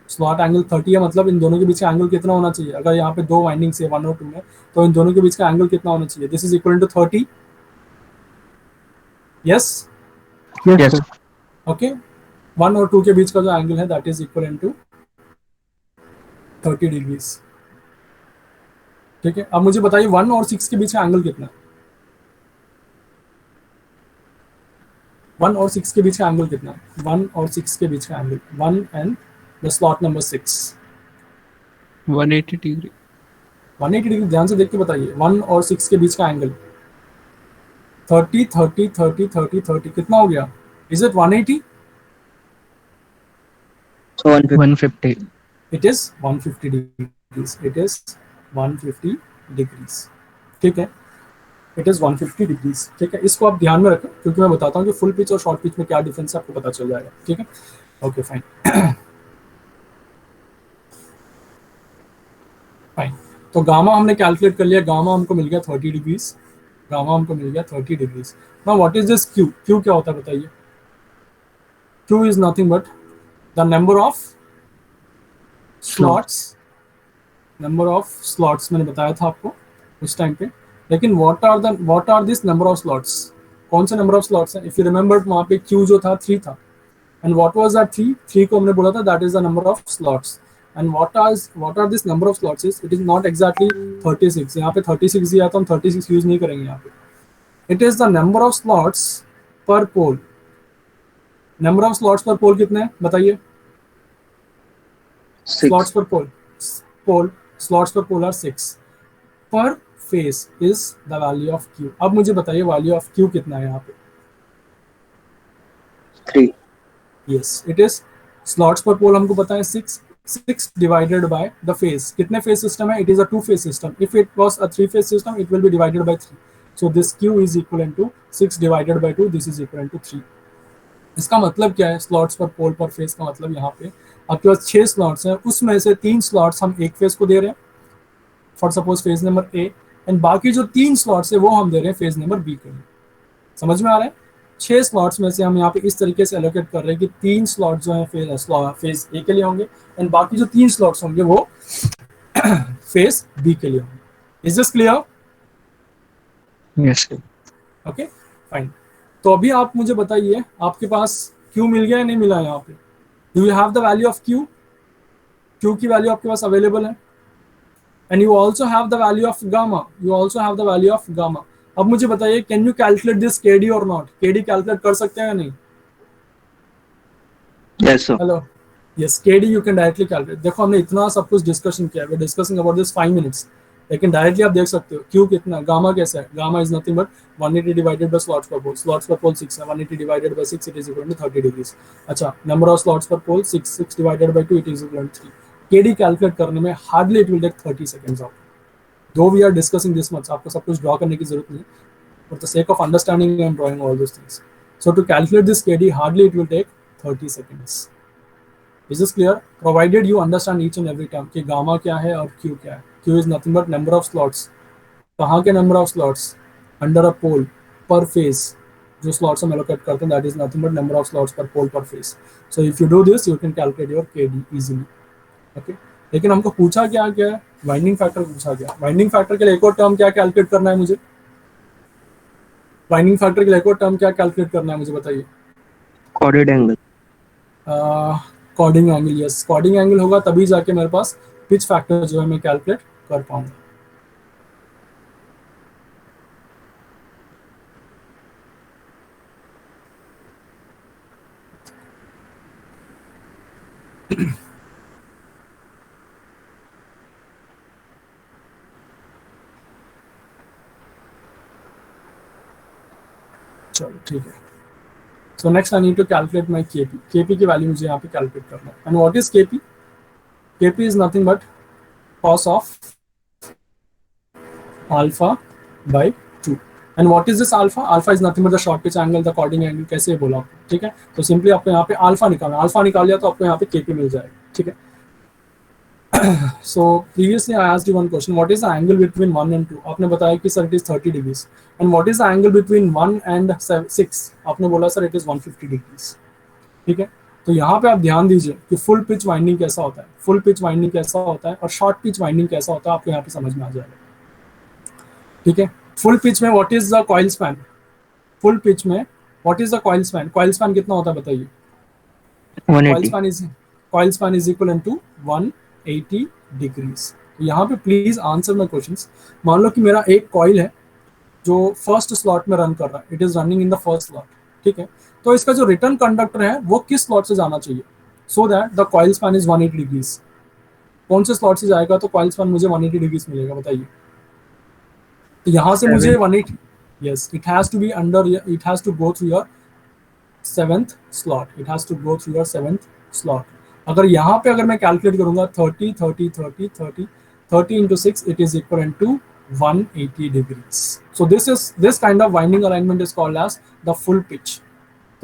स्लॉट एंगल 30 है, मतलब इन दोनों के बीच का एंगल कितना होना चाहिए? अगर यहाँ पे दो वाइंडिंग्स है 1 और 2 में, तो इन दोनों के बीच का एंगल कितना होना चाहिए? This is equal to 30। Yes, Yes, Yes. sir. Okay. 1 और 2 के बीच का जो एंगल है that is equal to 30 degrees. ठीक है, अब मुझे बताइए 1 और 6 के बीच का एंगल कितना है? 1 और 6 के बीच का एंगल कितना है? 1 और 6 के बीच का angle, 1 and the slot number 6, 180 degree. 180 degree. ध्यान से देख के बताइए 1 और 6 के बीच का एंगल 30 30 30 30 30 कितना हो गया? Is it 180? So 150. It is 150 degrees. It is 150 degrees. ठीक है, इट इज 150 डिग्रीज। ठीक है, इसको आप ध्यान में रखें क्योंकि मैं बताता हूँ कि फुल पिच और शॉर्ट पिच में क्या डिफरेंस है, आपको पता चल जाएगा। ठीक है, ओके फाइन। फाइन, तो गामा हमने कैलकुलेट कर लिया, गामा हमको मिल गया 30 डिग्रीज। गामा हमको मिल गया 30 degrees. Now what is this Q? Q क्या होता है बताइए? Q is nothing but the number of slots. Number of slots मैंने बताया था आपको उस टाइम पे, लेकिन what are this number of slots? कौन से नंबर ऑफ स्लॉट्स हैं? इफ यू रिमेंबर वहाँ पे क्यू जो था 3 था, एंड व्हाट वाज दैट 3? 3 को हमने बोला था that is the number of slots. And what are this number of slots is, it is not exactly 36। यहाँ पे 36 दिया तो हम 36 यूज नहीं करेंगे यहाँ पे। It is the number of slots per pole. Number of slots per पोल कितने हैं बताइए? 6. Slots per pole slots per pole are 6 पर face is the value of Q. अब मुझे बताइए वैल्यू ऑफ क्यू कितना है यहाँ पे? 3. Yes, it is slots per पोल हमको पता है 6 डिवाइडेड बाय द फेस। कितने फेस सिस्टम है? It is a 2 phase system. If it was a 3 phase system it will be divided by 3। So this Q is equal to 6 divided by 2, this is equal to 3। इसका मतलब क्या है? Slots per pole पर face का मतलब यहाँ पे आपके पास 6 स्लॉट्स हैं, उसमें से 3 स्लॉट्स हम एक फेस को दे रहे हैं for suppose phase number A, and बाकी जो 3 स्लॉट्स है वो हम दे रहे हैं फेज नंबर बी के लिए। समझ में आ रहा है? 6 स्लॉट्स में से हम यहाँ पे इस तरीके से एलोकेट कर रहे हैं कि 3 स्लॉट जो है फेज ए के लिए होंगे एंड बाकी जो 3 स्लॉट्स होंगे वो फेज बी के लिए होंगे। Is this clear? Yes, sir. Okay fine. तो अभी आप मुझे बताइए आपके पास क्यू मिल गया या नहीं मिला यहाँ पे? Do you have the value of Q? Q की वैल्यू आपके पास अवेलेबल है and you also have the value of gamma. You also have the value of gamma. अब मुझे बताइए can you calculate this KD और नॉट? केडी कैलकुलेट कर सकते हैं या नहीं? Yes, sir. Hello, yes KD you can directly calculate. देखो हमने इतना सब कुछ डिस्कशन किया, we discussing about this 5 minutes, लेकिन डायरेक्टली आप देख सकते हो क्यू कितना, गामा कैसा है। Gamma is nothing but 180 divided by slots per pole. Slots per pole 6 है, 180 divided by 6 it is equal to 30 degrees. अच्छा, number of slots per pole 6 divided by 2 it is equal to 3। KD calculate करने में hardly it will take 30 seconds of. Though we are discussing this much, आपको सब कुछ draw करने की जरूरत नहीं, for the sake of understanding I am drawing all this things. So to calculate this KD hardly it will take 30 seconds. Is this clear? Provided you understand each and every term कि gamma क्या है और Q क्या है। Q is nothing but number of slots. कहाँ के number of slots? Under a pole per phase. जो slots हम एलोकेट करते हैं that is nothing but number of slots per pole per phase. So if you do this you can calculate your KD easily. Okay, लेकिन हमको पूछा क्या क्या है? वाइंडिंग फैक्टर पूछा गया। वाइंडिंग फैक्टर के लिए एक और टर्म क्या कैलकुलेट करना है मुझे? वाइंडिंग फैक्टर के लिए एक और टर्म क्या कैलकुलेट करना है मुझे बताइए? Chorded angle. Cording angle. Yes, cording angle होगा तभी जाके मेरे पास पिच फैक्टर जो है मैं कैलकुलेट कर पाऊंगा। चलो ठीक है। So next I need to calculate my KP. KP की वैल्यू मुझे यहाँ पे कैलकुलेट करना है। And what is KP? KP is nothing but cos of alpha by 2. And what is this alpha? Alpha is nothing but the short pitch angle, the chording angle। कैसे बोला आपको? ठीक है, तो सिंपली आपको यहाँ पे अल्फा निकालना। अल्फा निकाल लिया तो आपको यहाँ पे KP मिल जाएगा। ठीक है। So previously I asked you one question, what is the angle between 1 and 2? आपने बताया कि sir it is 30 degrees. And what is the angle between 1 and 6? आपने बोला सर it is 150 degrees. ठीक है, तो यहाँ पे आप ध्यान दीजिए कि फुल पिच वाइंडिंग कैसा होता है, फुल पिच वाइंडिंग कैसा होता है और शॉर्ट पिच वाइंडिंग कैसा होता है, आपको यहाँ पे समझ में आ जाएगा। ठीक है, फुल पिच में what is the coil span? Full pitch में what is the coil span? Coil span कितना होता है बताइए? 180. Coil span is equal to 180 degrees. यहाँ पे प्लीज आंसर माय क्वेश्चंस। मान लो कि मेरा एक कॉइल है जो फर्स्ट स्लॉट में रन कर रहा है, it is running in the first slot. ठीक है, तो इसका जो रिटर्न कंडक्टर है वो किस स्लॉट से जाना चाहिए so that the coil span is 180 degrees? कौन से स्लॉट से जाएगा तो कॉइल स्पैन मुझे 180 डिग्रीज मिलेगा बताइए? तो यहाँ से मुझे 180, yes it has to be under, it has to go through your 7th slot, it has to go through your 7th slot. अगर यहाँ पे अगर मैं कैलकुलेट करूंगा 30 30 30 30 30 into 6 it is equivalent to 180 degrees. So this kind of winding alignment is called as the full pitch.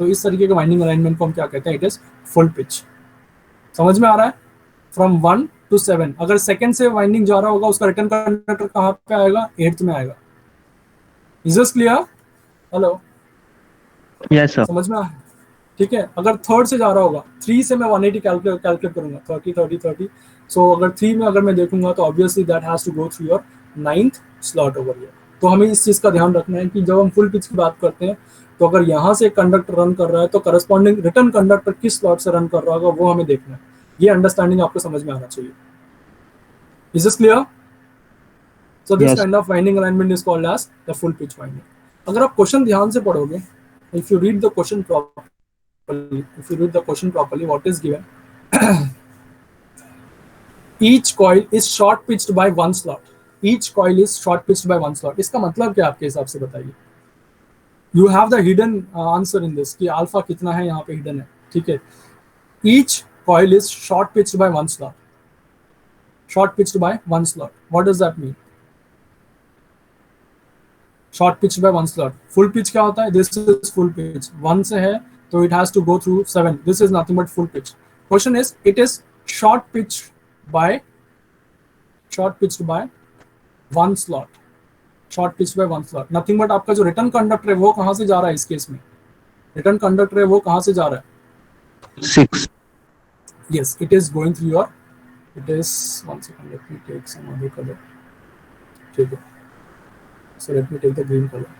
तो इस तरीके के वाइंडिंग अलाइनमेंट को हम क्या कहते हैं? It is full pitch. समझ में आ रहा है? फ्रॉम 1 to 7 अगर सेकंड से वाइंडिंग जा रहा होगा उसका रिटर्न कंडक्टर कहाँ पे आएगा? 8th में आएगा। Is this clear? Hello, Yes, sir. समझ में आ? ठीक है, अगर थर्ड से जा रहा होगा 3 से मैं 180 कैलकुलेट करूंगा 30 30 30। सो अगर 3 में अगर मैं देखूंगा तो obviously that has to go through your 9th slot over here. तो हमें इस चीज का ध्यान रखना है कि जब हम फुल पिच की बात करते हैं तो अगर यहाँ से कंडक्टर रन कर रहा है तो करस्पॉन्डिंग रिटर्न कंडक्टर किस स्लॉट से रन कर रहा होगा वो हमें देखना है। ये अंडरस्टैंडिंग आपको समझ में आना चाहिए। Is this clear? So this Yes. Kind of winding alignment is called as the full pitch winding. अगर आप क्वेश्चन ध्यान से पढ़ोगे, if you read the question properly, what is given? Each coil is short pitched by one slot. Each coil is short pitched by one slot. इसका मतलब क्या आपके हिसाब से बताइए? You have the hidden answer in this कि alpha कितना है यहाँ पे हिडन है। ठीक है, each coil is short pitched by one slot. Short pitched by one slot. What does that mean? Short pitched by one slot. Full pitch क्या होता है? This is full pitch. 1 से है तो it has to go through 7. This is nothing but full pitch. Question is, it is short pitched by one slot. Short pitch bye one slot, nothing but आपका जो return conductor है वो कहाँ से जा रहा है इस केस में, रिटर्न कंडक्टर है वो कहाँ से जा रहा है, 6. yes it is going through your, it is, one second let me take some other color, ठीक है, so let me take the green color.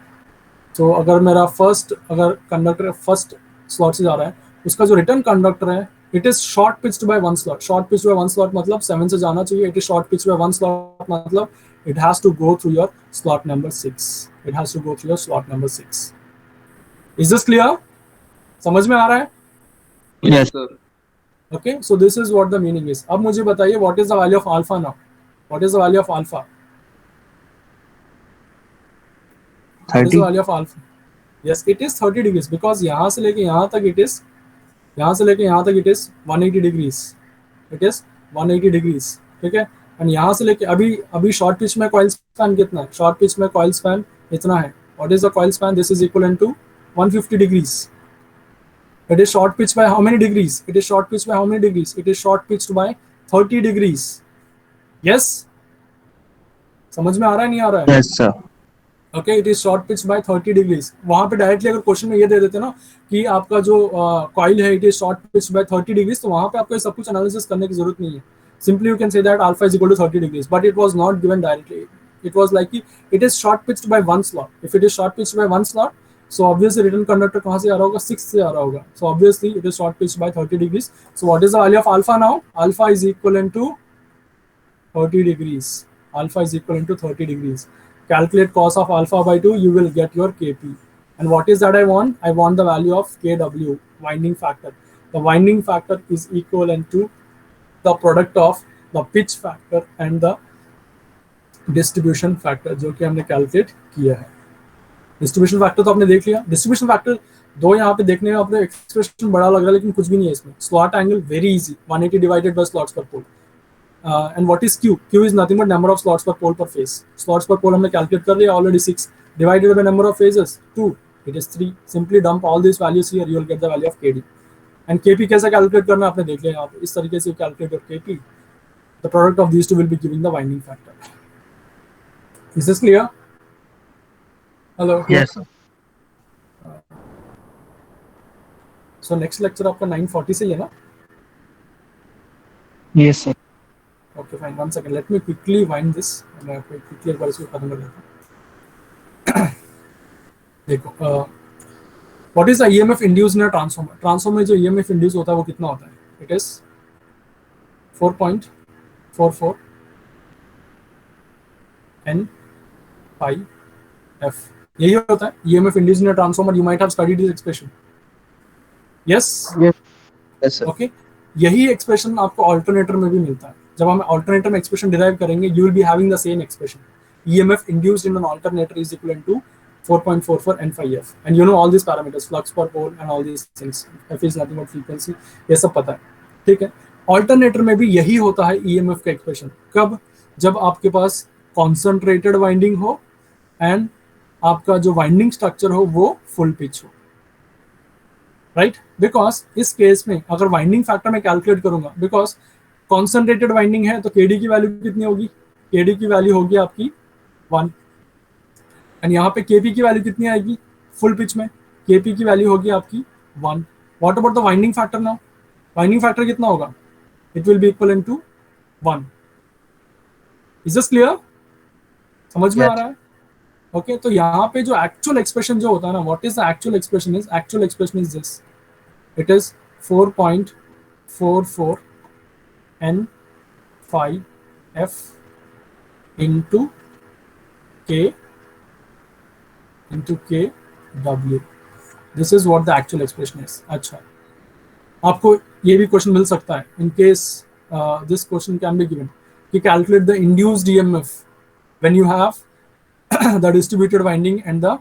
तो अगर मेरा फर्स्ट, अगर कंडक्टर फर्स्ट स्लॉट से जा रहा है, उसका जो रिटर्न कंडक्टर है it is short pitched by one slot, short pitched by one slot मतलब 7 से जाना चाहिए, it is short pitched by one slot मतलब it has to go through your slot number 6, it has to go through your slot number 6. Is this clear, समझ में आ रहा है? Yes, sir. Okay, so this is what the meaning is. अब मुझे बताइए what is the value of alpha now? What is the value of alpha? What is the 30. value of alpha? Yes, it is 30 degrees because यहाँ से लेके यहाँ तक it is, यहाँ से लेके यहाँ तक it is 180 degrees. It is 180 degrees. ठीक है? और यहाँ से लेके अभी शॉर्ट पिच में कॉइल स्पैन कितना है? शॉर्ट पिच में कॉइल स्पैन इतना है. What is the coil span? This is equivalent to 150 degrees. It is short pitched by how many degrees? It is short pitched by how many degrees? It is short pitched by 30 degrees. Yes? समझ में आ रहा है नहीं आ रहा है? Yes, sir. Okay, it is short pitched by 30 degrees. वहाँ पे directly अगर क्वेश्चन में ये दे देते ना कि आपका जो कॉइल है it is short pitched by 30 degrees, तो वहाँ पे आपको सब कुछ एनालिसिस करने की जरूरत नहीं है. Simply you can say that alpha is equal to 30 degrees, but it was not given directly. It was like it is short pitched by one slot. If it is short pitched by one slot, so obviously return conductor कहाँ से आ रहा होगा? 6 से आ रहा होगा. So obviously it is short pitched by 30 degrees. So what is the value of alpha now? Alpha is equivalent to 30 degrees. Alpha is equivalent to 30 degrees. Calculate cos of alpha by 2, you will get your Kp. And what is that I want? I want the value of Kw, winding factor. The winding factor is equivalent to the product of the pitch factor and the distribution factor, जो कि हमने calculate किया है. Distribution factor तो आपने देख लिया. Distribution factor दो यहाँ पे देखने में आपने एक्सप्रेशन बड़ा लग रहा है लेकिन कुछ भी नहीं है इसमें. Slot angle very easy, 180 divided by slots per pole. And what is Q? Q is nothing but number of slots per pole per phase. Slots per पोल हमने कैलकुलेट कर लिया already, 6 divided by number of phases 2, it is 3. Simply dump all this values here, you will get the value of KD. And KP कैसे calculate करना आपने देख लिया यहाँ पे. इस तरीके से calculate your KP. The product of these two will be giving the winding factor. Is this clear? Hello. Yes, sir. So next lecture आपका 9:40 से ही है ना? Yes, sir. Okay, fine. 1 second. Let me quickly wind this. मैं आपको quickly एक बार इसको खत्म कर देता हूँ. देखो, what is the EMF induced in a transformer? Transformer में जो EMF induced होता है वो कितना होता है? It is 4.44 N pi F. यही होता है EMF induced in a transformer. You might have studied this expression. Yes? Yes. Yes, sir. Okay. यही एक्सप्रेशन आपको अल्टरनेटर में भी मिलता है. जब हम अल्टरनेटर में एक्सप्रेशन डिराइव करेंगे, you will be having the same expression. EMF induced in an alternator is equivalent to 4.44 N phi F. And you know all these parameters, flux per pole and all these things. F is nothing but frequency. ये सब पता है. ठीक है. Alternator में भी यही होता है EMF का एक्सप्रेशन. कब? जब आपके पास कॉन्सेंट्रेटेड वाइंडिंग हो एंड आपका जो वाइंडिंग स्ट्रक्चर हो वो फुल पिच हो. राइट? बिकॉज इस केस में अगर वाइंडिंग फैक्टर में कैलकुलेट करूंगा, बिकॉज कॉन्सेंट्रेटेड वाइंडिंग है तो केडी की वैल्यू कितनी होगी? केडी की वैल्यू होगी आपकी 1. एंड यहाँ पे केपी की वैल्यू कितनी आएगी फुल पिच में? केपी की वैल्यू होगी आपकी 1. What about the winding factor now? Winding factor कितना होगा? It will be equivalent to 1. Is this clear? समझ में आ रहा है? ओके, तो यहाँ पे जो एक्चुअल एक्सप्रेशन जो होता है ना, what is the actual expression is, actual expression is this. It is 4.44 N phi F into KW. This is what the actual expression is. अच्छा, आपको ये भी क्वेश्चन मिल सकता है in case this question can be given कि calculate the induced EMF when you have the distributed winding and the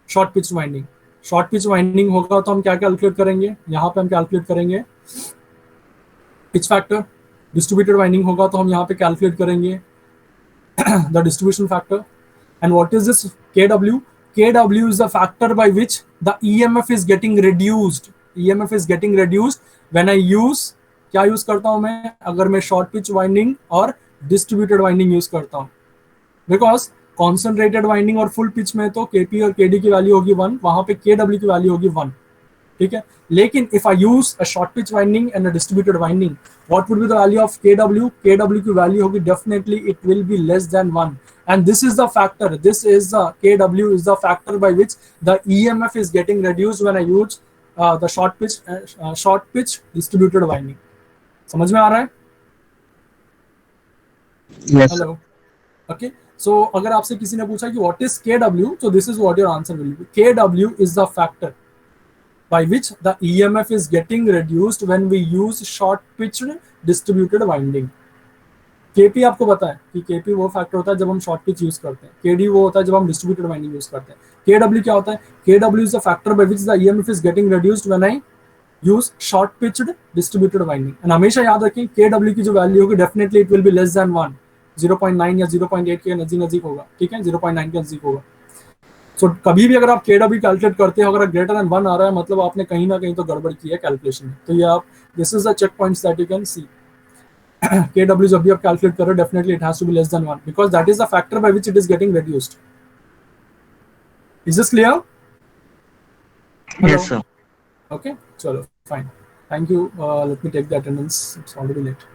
short pitch winding. Short pitch winding होगा तो हम क्या कैलकुलेट करेंगे? यहाँ पे हम कैलकुलेट करेंगे pitch factor. Distributed winding होगा तो हम यहाँ पे कैलकुलेट करेंगे the distribution factor. And what is this KW? KW is the factor by which the EMF is getting reduced. EMF is getting reduced when I use, क्या use करता हूँ मैं? अगर मैं short pitch winding और distributed winding use करता हूँ. Because concentrated winding और फुल पिच में तो केपी और केडी की वैल्यू होगी 1, वहां पे केडब्ल्यू की वैल्यू होगी 1, ठीक है। लेकिन if I use a short pitch winding and a distributed winding, what would be the value of केडब्ल्यू? केडब्ल्यू की वैल्यू होगी definitely it will B less than 1, and this is the factor, this is the kW is the factor by which the EMF is getting reduced when I use the short pitch distributed winding. समझ में आ रहा है? Yes, sir. Hello, okay. So अगर आपसे किसी ने पूछा कि व्हाट इज KW, so this is what your answer will be. KW is the factor by which the EMF is getting reduced when we use short pitched distributed winding. KP आपको पता है कि KP वो फैक्टर होता है जब हम शॉर्ट पिच यूज करते हैं, KD वो होता है जब हम डिस्ट्रीब्यूटेड वाइंडिंग यूज करते हैं, KW क्या होता है? KW is the factor by which the EMF is getting reduced when I use short pitched distributed winding. And हमेशा याद रखें KW की जो वैल्यू होगी definitely it will B less than 1, 0.9 या 0.8 के नजदीक होगा, ठीक है, 0.9 के नजदीक होगा। सो कभी भी अगर आप KW कैलकुलेट करते हो, अगर ग्रेटर देन 1 आ रहा है, मतलब आपने कहीं ना कहीं तो गड़बड़ की है कैलकुलेशन में। तो ये आप, this is the check points that you can see. KW जब भी आप कैलकुलेट करो, definitely it has to be less than 1 because that is the factor by which it is getting reduced. Is this clear? Yes, sir. Okay, chalo, fine. Thank you. Let me take the attendance. It's already late.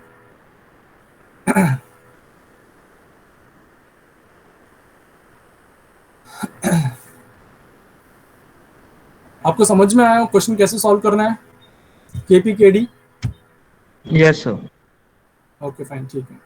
आपको समझ में आया question कैसे solve करना है? KP KD? Yes, sir. Okay fine, ठीक है।